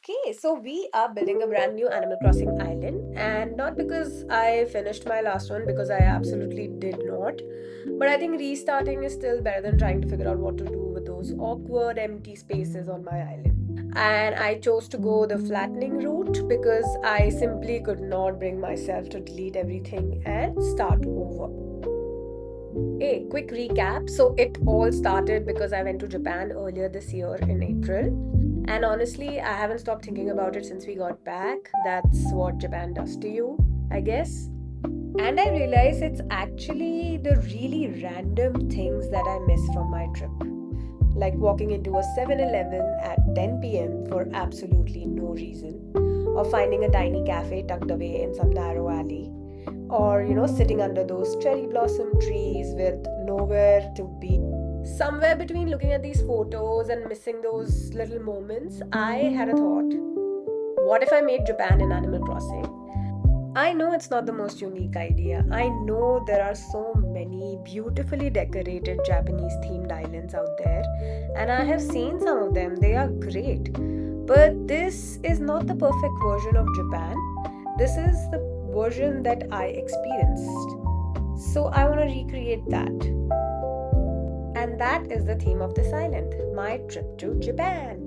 Okay, so we are building a brand new Animal Crossing island, and not because I finished my last one, because I absolutely did not. But I think restarting is still better than trying to figure out what to do with those awkward empty spaces on my island. And I chose to go the flattening route because I simply could not bring myself to delete everything and start over. A quick recap. So, it all started because I went to Japan earlier this year in April. And honestly, I haven't stopped thinking about it since we got back. That's what Japan does to you, I guess. And I realize it's actually the really random things that I miss from my trip. Like walking into a 7-Eleven at 10 p.m. for absolutely no reason, or finding a tiny cafe tucked away in some narrow alley, or sitting under those cherry blossom trees with nowhere to be. Somewhere between looking at these photos and missing those little moments, I had a thought. What if I made Japan an Animal Crossing? I know it's not the most unique idea. I know there are so many beautifully decorated Japanese themed islands out there, and I have seen some of them. They are great. But this is not the perfect version of Japan. This is the version that I experienced. So I want to recreate that. And that is the theme of this island, my trip to Japan.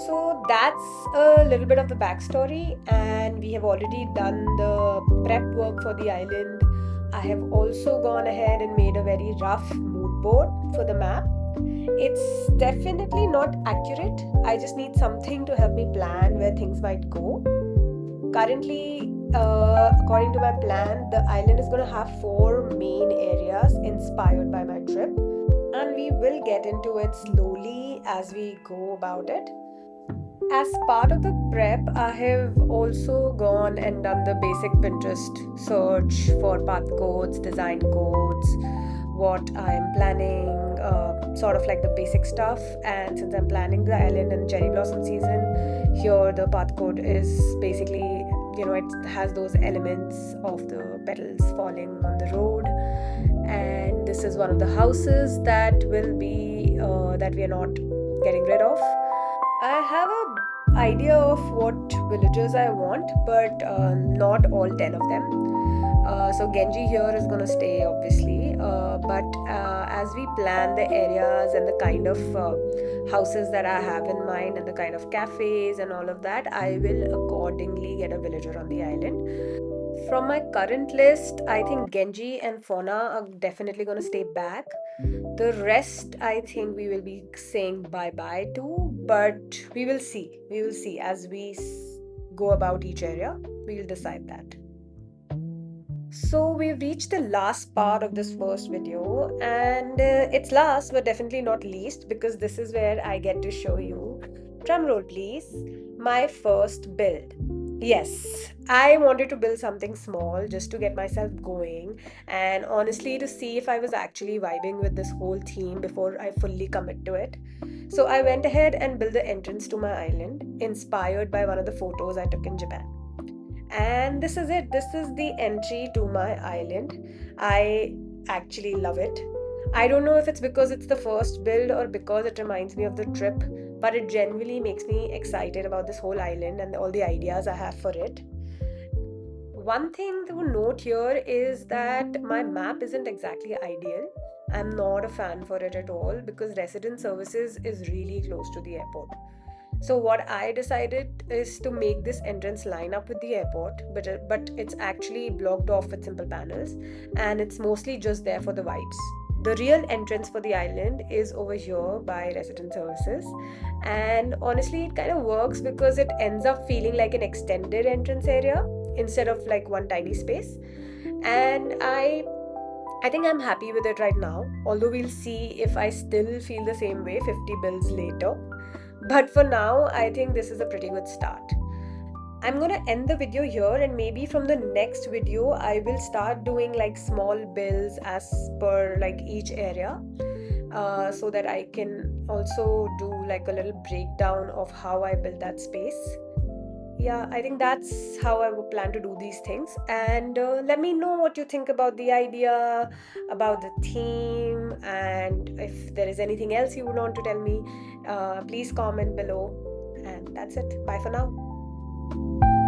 So that's a little bit of the backstory, and we have already done the prep work for the island. I have also gone ahead and made a very rough mood board for the map. It's definitely not accurate. I just need something to help me plan where things might go. Currently, according to my plan, the island is going to have four main areas inspired by my trip, and we will get into it slowly as we go about it. As part of the prep, I have also gone and done the basic Pinterest search for path codes, design codes, what I am planning, sort of like the basic stuff. And since I'm planning the island in cherry blossom season, here the path code is basically, it has those elements of the petals falling on the road. And this is one of the houses that will be, that we are not getting rid of. I have a idea of what villagers I want, but not all 10 of them. So Genji here is gonna stay, obviously. But as we plan the areas and the kind of houses that I have in mind and the kind of cafes and all of that, I will accordingly get a villager on the island. From my current list, I think Genji and Fauna are definitely gonna stay back. The rest, I think we will be saying bye bye to, but we will see. We will see as we go about each area. We will decide that. So we've reached the last part of this first video, and it's last but definitely not least because this is where I get to show you, drumroll please, my first build. Yes, I wanted to build something small just to get myself going and honestly to see if I was actually vibing with this whole theme before I fully commit to it. So I went ahead and built the entrance to my island, inspired by one of the photos I took in Japan. And this is it. This is the entry to my island. I actually love it. I don't know if it's because it's the first build or because it reminds me of the trip, but it genuinely makes me excited about this whole island and all the ideas I have for it. One thing to note here is that my map isn't exactly ideal. I'm not a fan for it at all because resident services is really close to the airport. So what I decided is to make this entrance line up with the airport, but it's actually blocked off with simple panels, and it's mostly just there for the vibes. The real entrance for the island is over here by resident services, and honestly, it kind of works because it ends up feeling like an extended entrance area instead of like one tiny space. And I think I'm happy with it right now, although we'll see if I still feel the same way 50 builds later. But for now, I think this is a pretty good start. I'm gonna end the video here, and maybe from the next video, I will start doing like small builds as per like each area, so that I can also do like a little breakdown of how I built that space. Yeah, I think that's how I would plan to do these things. And let me know what you think about the idea, about the theme, and if there is anything else you would want to tell me, please comment below. And that's it. Bye for now.